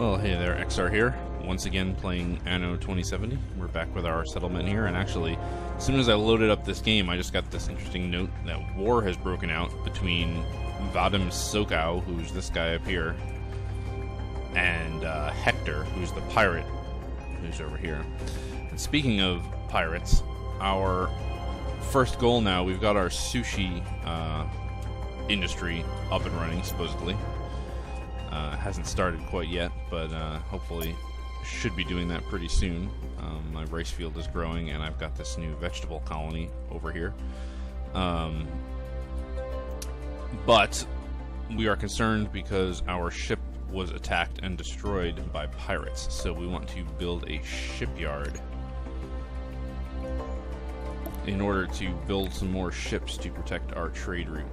Well, hey there, XR here. Once again playing Anno 2070. We're back with our settlement here, and actually, as soon as I loaded up this game, I just got this interesting note that war has broken out between Vadim Sokau, who's this guy up here, and Hector, who's the pirate, who's over here. And speaking of pirates, our first goal now, we've got our sushi industry up and running, supposedly. Hasn't started quite yet, but hopefully should be doing that pretty soon. My rice field is growing, and I've got this new vegetable colony over here. But we are concerned because our ship was attacked and destroyed by pirates, so we want to build a shipyard in order to build some more ships to protect our trade route.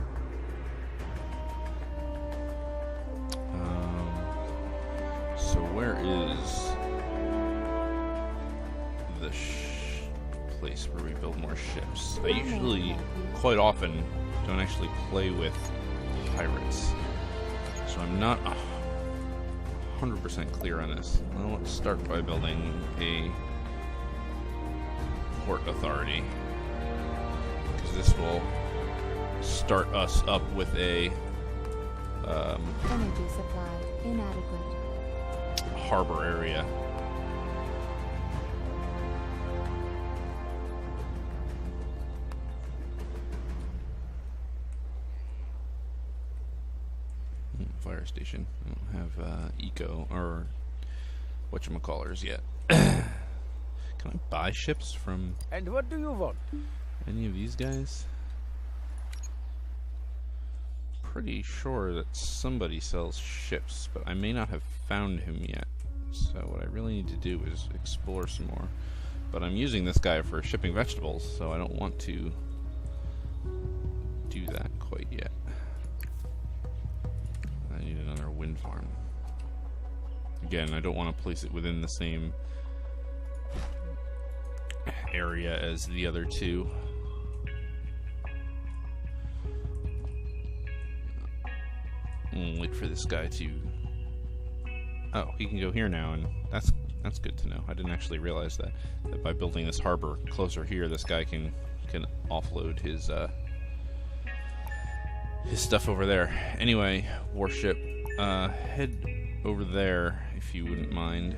So where is the place where we build more ships? I usually, quite often, don't actually play with pirates, so I'm not 100% clear on this. Well, let's start by building a port authority, because this will start us up with a energy supply inadequate. Harbor area. Fire station. I don't have eco or whatchamacallers yet. Can I buy ships from And what do you want? any of these guys? Pretty sure that somebody sells ships, but I may not have found him yet. So what I really need to do is explore some more. But I'm using this guy for shipping vegetables, so I don't want to do that quite yet. I need another wind farm. Again, I don't want to place it within the same area as the other two. Wait for this guy to... Oh, he can go here now, and that's good to know. I didn't actually realize that by building this harbor closer here, this guy can offload his stuff over there. Anyway, warship, head over there if you wouldn't mind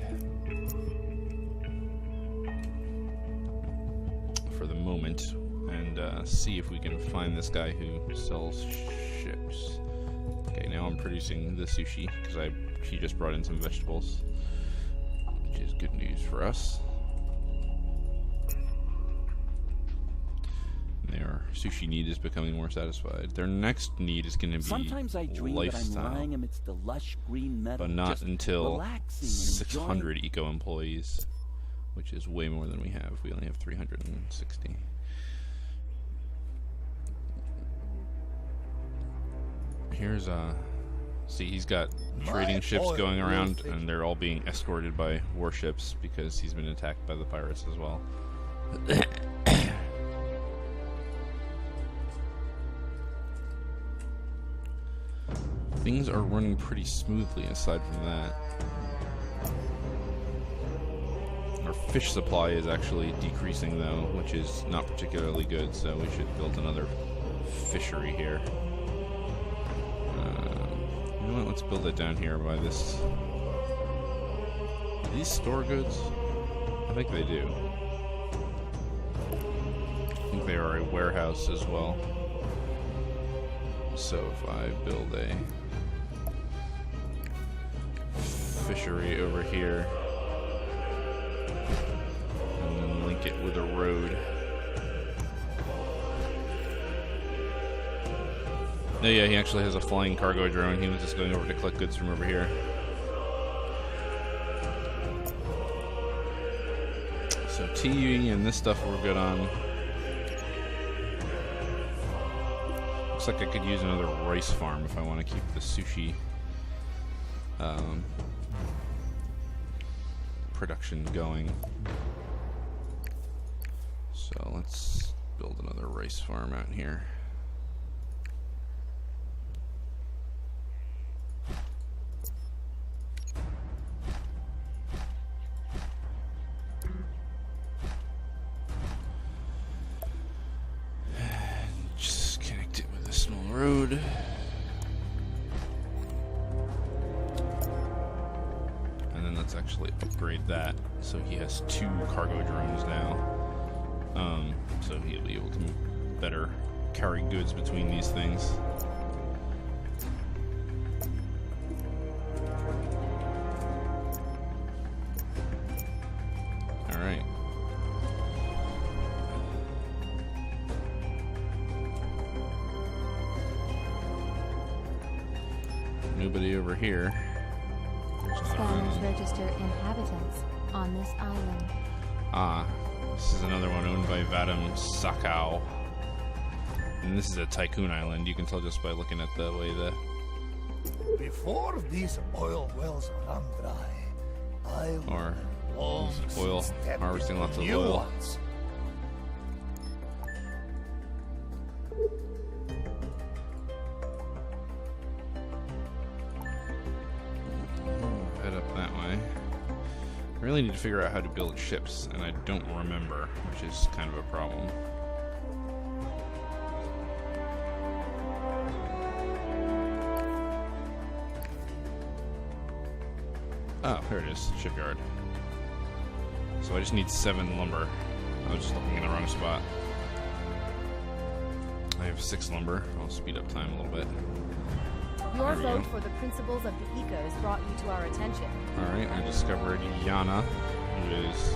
for the moment, and see if we can find this guy who sells ships. Okay, now I'm producing the sushi because he just brought in some vegetables, which is good news for us. And their sushi need is becoming more satisfied. Their next need is going to be Sometimes I dream lifestyle, that I'm lying amidst the lush green meadow, but not just until relaxing and 600 enjoying. eco employees, which is way more than we have. We only have 360. Here's see, he's got trading ships going around, and they're all being escorted by warships because he's been attacked by the pirates as well. Things are running pretty smoothly aside from that. Our fish supply is actually decreasing though, which is not particularly good, so we should build another fishery here. You know what, let's build it down here by this. Do these store goods? I think they do. I think they are a warehouse as well. So if I build a fishery over here and then link it with a road. No, yeah, he actually has a flying cargo drone. He was just going over to collect goods from over here. So tea and this stuff we're good on. Looks like I could use another rice farm if I want to keep the sushi production going. So let's build another rice farm out here. let's actually upgrade that so he has 2 cargo drones now. So he'll be able to better carry goods between these things. Alright. Nobody over here. Scanners register inhabitants on this island. Ah, this is another one owned by Vadam Sakau. And this is a tycoon island. You can tell just by looking at the way the... Before these oil wells run dry, I Or will oil, harvesting lots of new oil. ones. Head up that way. I really need to figure out how to build ships, and I don't remember, which is kind of a problem. Oh, here it is, shipyard. So I just need 7 lumber. I was just looking in the wrong spot. I have 6 lumber. I'll speed up time a little bit. Your There we vote go. for the principles of the ecos brought you to our attention. Alright, I discovered Yana, who is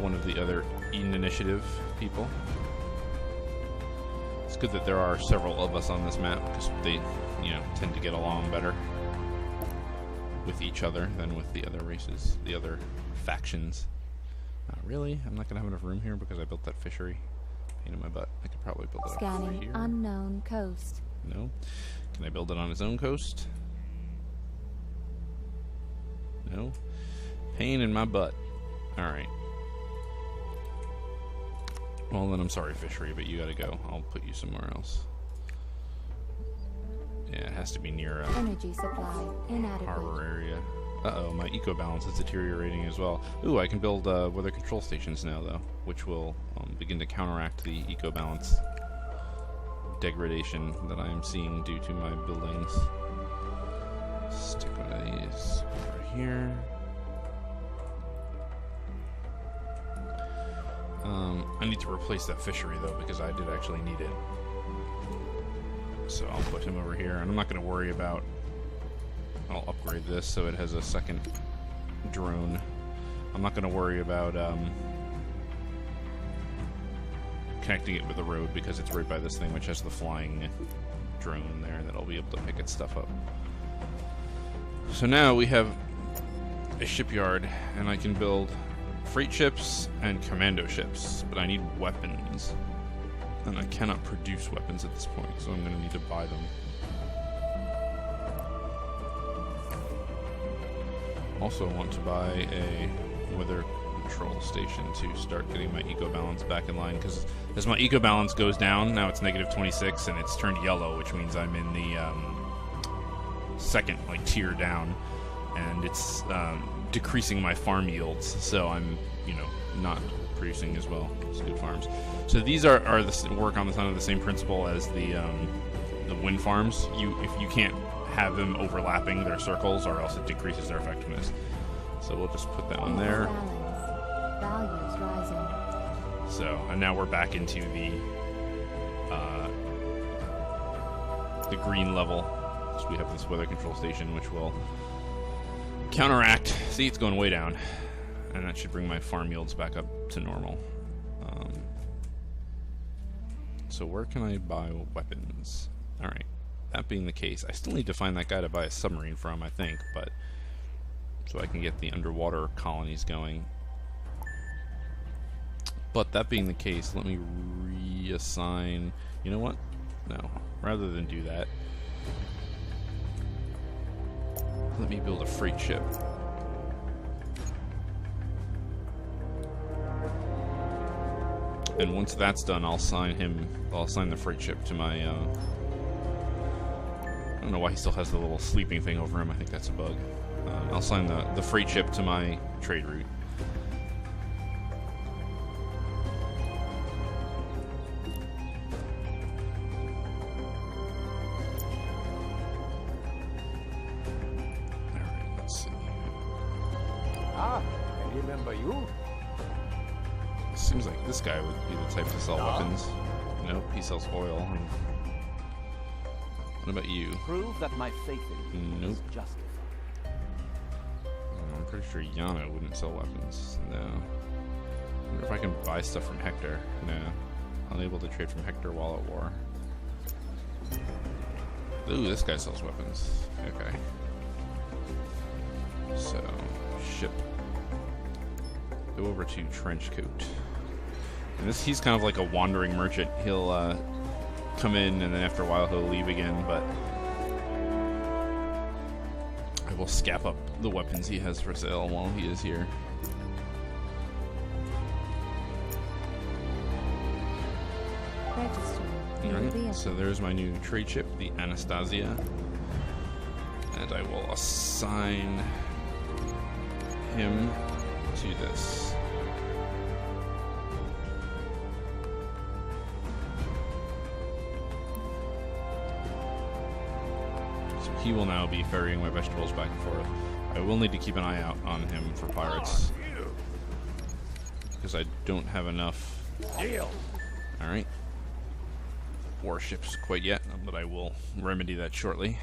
one of the other Eden Initiative people. It's good that there are several of us on this map, because they, tend to get along better with each other than with the other races, the other factions. Really? I'm not going to have enough room here because I built that fishery. Pain in my butt. I could probably build it up right Scanning here. unknown coast. No. Can I build it on its own coast? No. Pain in my butt. Alright. Well, then I'm sorry, fishery, but you gotta go. I'll put you somewhere else. Yeah, it has to be near a Energy supply inadequate. harbor area. Uh-oh, my eco balance is deteriorating as well. Ooh, I can build weather control stations now, though, which will begin to counteract the eco balance degradation that I am seeing due to my buildings. Stick one of these over here. I need to replace that fishery, though, because I did actually need it. So I'll put him over here, and I'm not going to worry about... I'll upgrade this so it has a second drone. I'm not going to worry about connecting it with the road because it's right by this thing, which has the flying drone there that'll be able to pick its stuff up. So now we have a shipyard, and I can build freight ships and commando ships, but I need weapons. And I cannot produce weapons at this point, so I'm going to need to buy them. Also want to buy a weather control station to start getting my eco balance back in line, because as my eco balance goes down, now it's -26 and it's turned yellow, which means I'm in the second tier down, and it's decreasing my farm yields, so I'm not producing as well as good farms. So these are work on the same principle as the wind farms. If you can't have them overlapping their circles, or else it decreases their effectiveness. So we'll just put that one there. Values rising. So, and now we're back into the green level. So we have this weather control station, which will counteract. See, it's going way down, and that should bring my farm yields back up to normal. So where can I buy weapons? All right. That being the case, I still need to find that guy to buy a submarine from, I think, but so I can get the underwater colonies going. But that being the case, let me reassign... You know what? No. Rather than do that, let me build a freight ship. And once that's done, I'll assign the freight ship to my... I don't know why he still has the little sleeping thing over him. I think that's a bug. I'll assign the freight ship to my trade route. Alright, let's see. Ah, I remember you. Seems like this guy would be the type to sell weapons. Nope, he sells oil. What about you? Prove that my faith in you Nope. is justified. I'm pretty sure Yana wouldn't sell weapons. No. I wonder if I can buy stuff from Hector. No. Unable to trade from Hector while at war. Ooh, this guy sells weapons. Okay. So, ship. Go over to Trenchcoat. And this, he's kind of like a wandering merchant. He'll come in and then after a while he'll leave again, but I will scap up the weapons he has for sale while he is here. Register new Alright, vehicle. so there's my new trade ship, the Anastasia. And I will assign him to this. So he will now be ferrying my vegetables back and forth. I will need to keep an eye out on him for pirates, because I don't have enough. Deal. Alright. Warships quite yet, but I will remedy that shortly.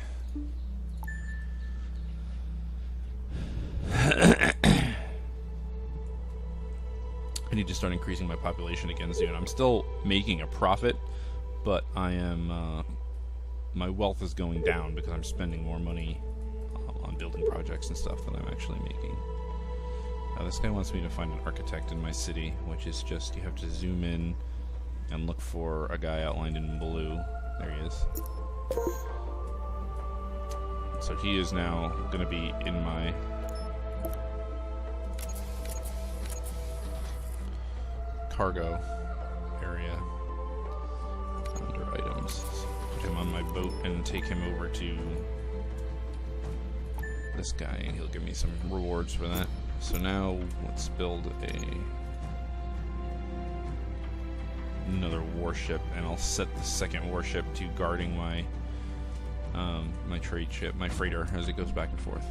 I need to start increasing my population again soon. I'm still making a profit, but I am my wealth is going down because I'm spending more money on building projects and stuff than I'm actually making. This guy wants me to find an architect in my city, which is just, you have to zoom in and look for a guy outlined in blue. There he is. So he is now going to be in my cargo area under items. Put him on my boat and take him over to this guy, and he'll give me some rewards for that. So now let's build another warship, and I'll set the second warship to guarding my my trade ship, my freighter, as it goes back and forth.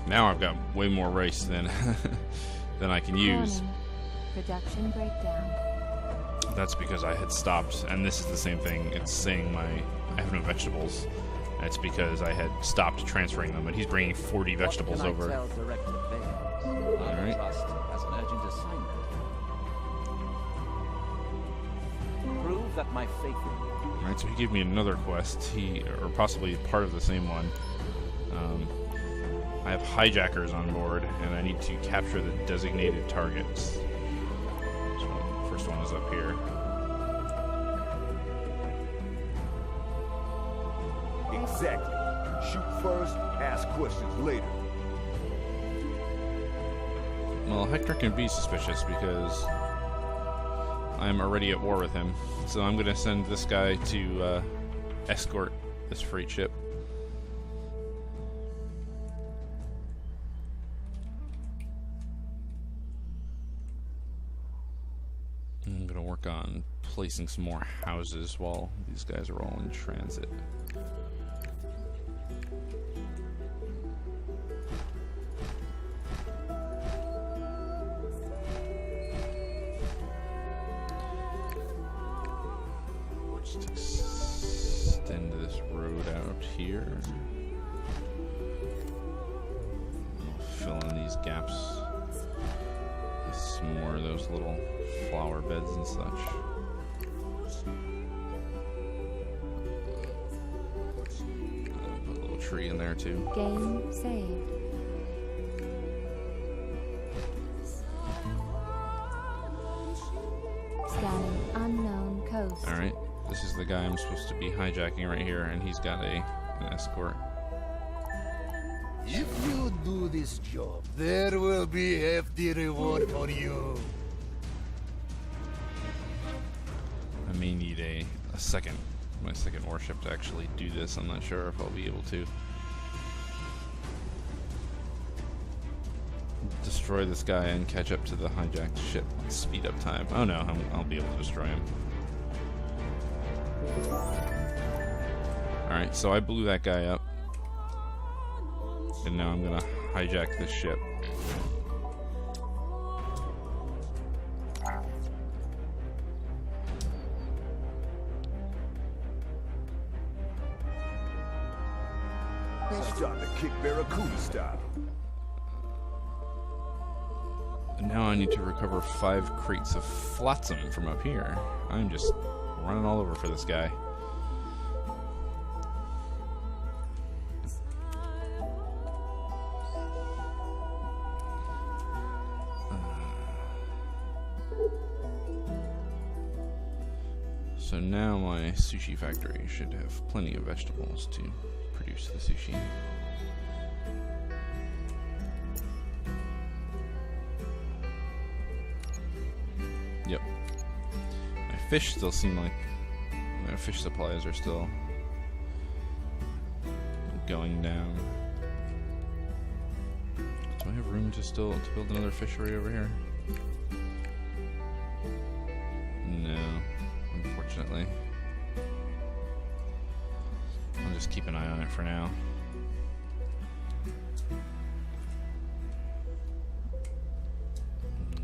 Now I've got way more rice than than I can use. Warning. Production breakdown. That's because I had stopped, and this is the same thing. It's saying I have no vegetables. That's because I had stopped transferring them, and he's bringing 40 vegetables What can over. I tell Director Vales? All right. Trust has an urgent assignment. Prove that my faith in you. All right, so he gave me another quest. Or possibly part of the same one. I have hijackers on board, and I need to capture the designated targets. First one is up here. Exactly. Shoot first, ask questions later. Well, Hector can be suspicious because I'm already at war with him. So I'm going to send this guy to escort this freight ship. I'm going to work on placing some more houses while these guys are all in transit. Just extend this road out here. I'll fill in these gaps with some more of those little flower beds and such. Put a little tree in there too. Game saved. Scanning unknown coast. Alright, this is the guy I'm supposed to be hijacking right here, and he's got an escort. If you do this job, there will be hefty reward for you. I may need my second warship to actually do this. I'm not sure if I'll be able to. Destroy this guy and catch up to the hijacked ship. Speed up time. Oh no, I'll be able to destroy him. Alright, so I blew that guy up. And now I'm gonna hijack this ship. Starting to kick Barracuda style. And now I need to recover 5 crates of flotsam from up here. I'm just running all over for this guy. So now my sushi factory should have plenty of vegetables to produce the sushi. Yep. My fish still seem like my fish supplies are still going down. Do I have room to build another fishery over here? No, unfortunately. I'll just keep an eye on it for now.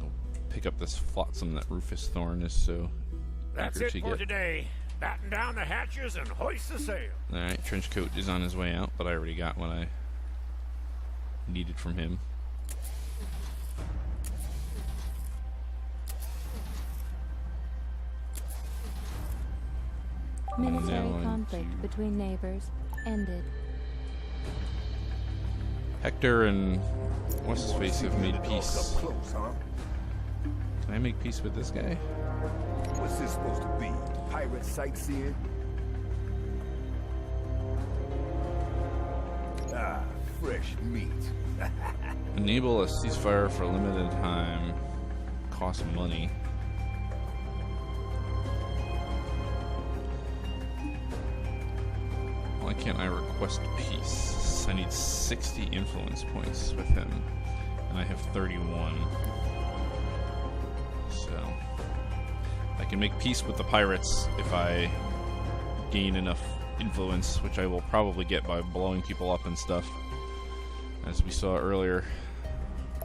I'll pick up this flotsam that Rufus Thorn is so That's eager it to for get. today. Batten down the hatches and hoist the sail. Alright, Trenchcoat is on his way out, but I already got what I needed from him. Military Now I conflict do- between neighbors ended. Hector and what's his face have made Up peace. close, huh? Can I make peace with this guy? What's this supposed to be? Pirate sightseeing? Ah, fresh meat. Enable a ceasefire for a limited time. Cost money. Why can't I request peace? I need 60 influence points with him, and I have 31. So I can make peace with the pirates if I gain enough influence, which I will probably get by blowing people up and stuff. As we saw earlier,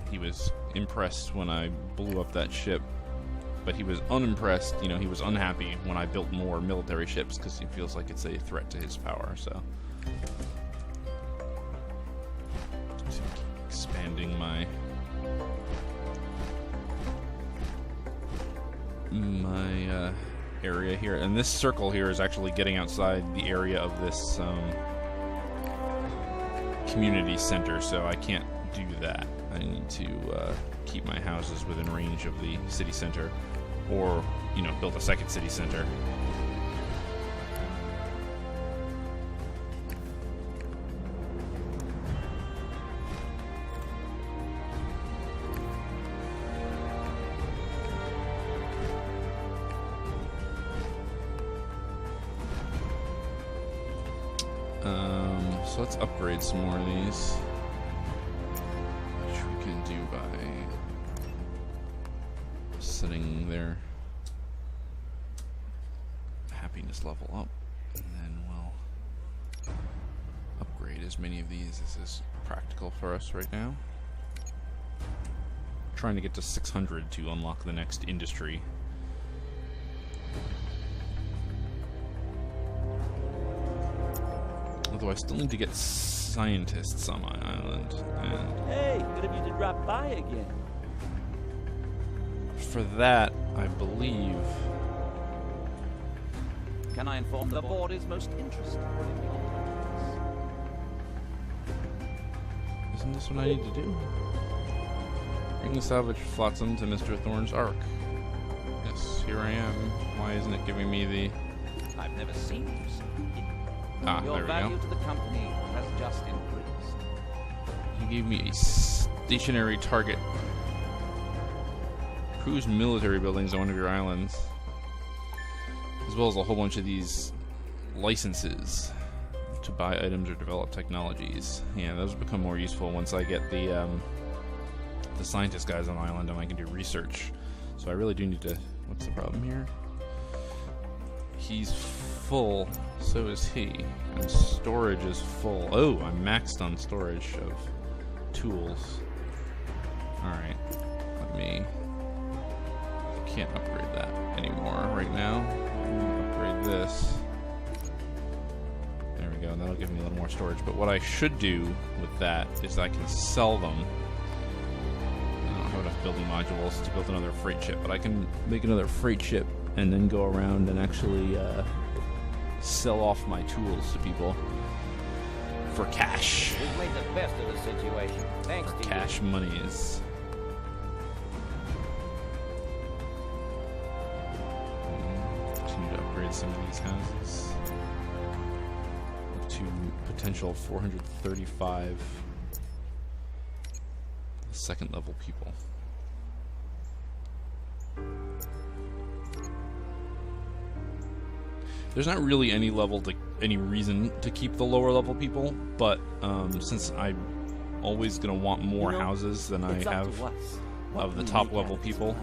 he was impressed when I blew up that ship, but he was unimpressed, you know, he was unhappy when I built more military ships because he feels like it's a threat to his power, so. Just keep expanding my area here, and this circle here is actually getting outside the area of this community center, so I can't do that. I need to keep my houses within range of the city center, or, you know, build a second city center. So let's upgrade some more of these, which we can do by setting their happiness level up, and then we'll upgrade as many of these as is practical for us right now. Trying to get to 600 to unlock the next industry. Although I still need to get scientists on my island, and Hey, good of you to drop by again. for that, I believe. Can I inform the board is most interested in your plans? Isn't this what I need to do? Bring the salvage flotsam to Mr. Thorne's Ark. Yes, here I am. Why isn't it giving me the... I've never seen you so. Ah, Your there we value go. to the company has just increased. He gave me a stationary target. Cruise military buildings on one of your islands. As well as a whole bunch of these licenses to buy items or develop technologies. Yeah, those become more useful once I get the scientist guys on the island and I can do research. So I really do need to... What's the problem here? He's full. So is he. And storage is full. Oh, I'm maxed on storage of tools. Alright. Let me... Can't upgrade that anymore right now. Upgrade this. There we go. That'll give me a little more storage. But what I should do with that is I can sell them. I don't have enough building modules to build another freight ship, but I can make another freight ship and then go around and actually sell off my tools to people for cash. We've made the best of the situation. Thanks to Cash monies. Continue to upgrade some of these houses up to potential 435 second level people. There's not really any reason to keep the lower level people, but since I'm always gonna want more houses than I have of the top level people,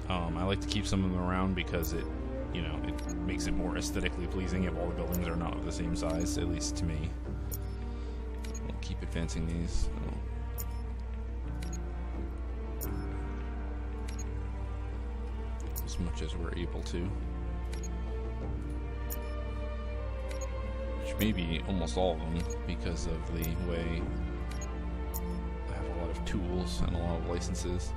I like to keep some of them around because it makes it more aesthetically pleasing if all the buildings are not of the same size, at least to me. We'll keep advancing these. As much as we're able to. Which may be almost all of them because of the way I have a lot of tools and a lot of licenses.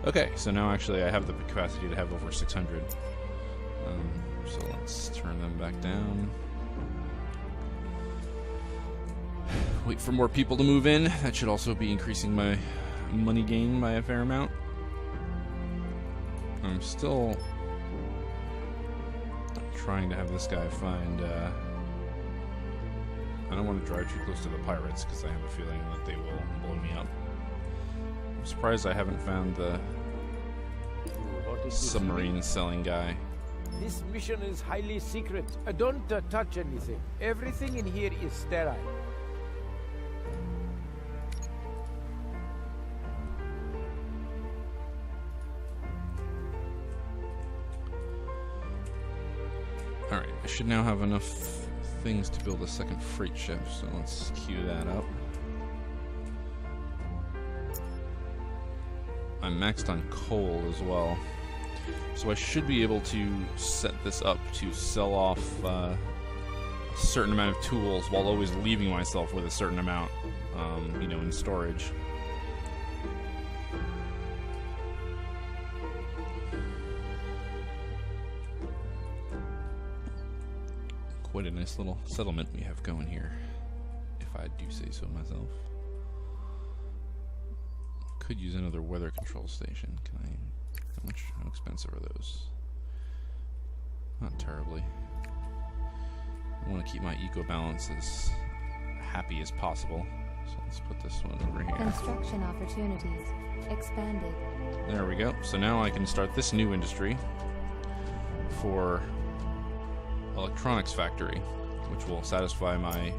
Okay, so now actually I have the capacity to have over 600. So let's turn them back down. Wait for more people to move in. That should also be increasing my money gain by a fair amount. I'm still trying to have this guy find... I don't want to drive too close to the pirates because I have a feeling that they will blow me up. I'm surprised I haven't found the submarine selling guy. This mission is highly secret. Don't touch anything. Everything in here is sterile. Alright, I should now have enough things to build a second freight ship, so let's queue that up. I'm maxed on coal as well. So I should be able to set this up to sell off a certain amount of tools while always leaving myself with a certain amount, in storage. Quite a nice little settlement we have going here, if I do say so myself. Could use another weather control station. Can I? How expensive are those? Not terribly. I want to keep my eco balance as happy as possible. So let's put this one over here. Construction opportunities expanded. There we go. So now I can start this new industry for electronics factory, which will satisfy my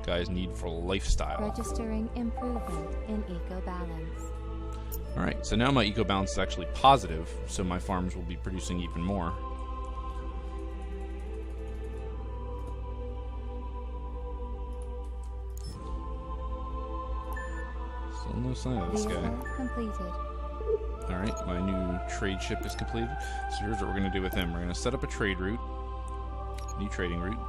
guy's need for lifestyle. Registering improvement in eco balance. Alright, so now my eco balance is actually positive, so my farms will be producing even more. Still no sign of this guy. Completed. Alright, my new trade ship is completed. So here's what we're going to do with him. We're going to set up a trade route. New trading route.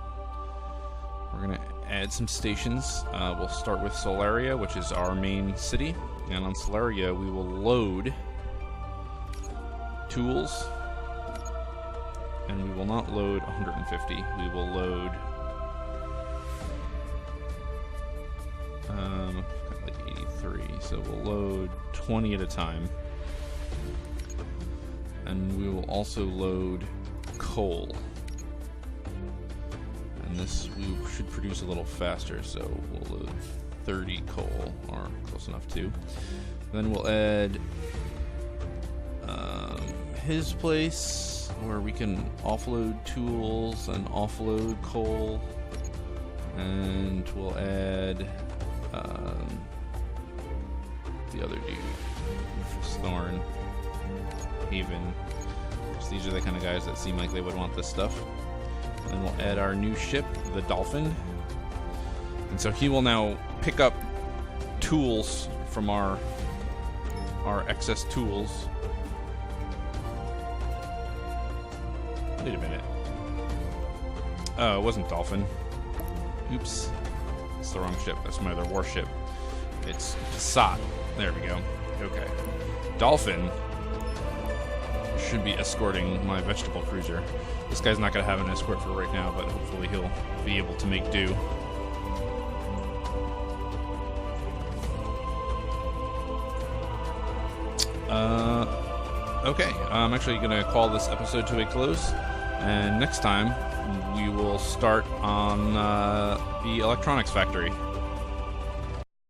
We're going to add some stations. We'll start with Solaria, which is our main city. And on Solaria, we will load tools. And we will not load 150. We will load... I've got like 83. So we'll load 20 at a time. And we will also load coal. And this we should produce a little faster, so we'll load 30 coal, or close enough to. Then we'll add his place, where we can offload tools and offload coal. And we'll add the other dude, Thorn, Haven. Because these are the kind of guys that seem like they would want this stuff. And we'll add our new ship, the Dolphin. And so he will now pick up tools from our excess tools. Wait a minute. Oh, it wasn't Dolphin. Oops. It's the wrong ship. That's my other warship. It's Passat. There we go. Okay. Dolphin should be escorting my vegetable cruiser. This guy's not going to have an escort for right now, but hopefully he'll be able to make do. Okay, I'm actually going to call this episode to a close, and next time we will start on the electronics factory.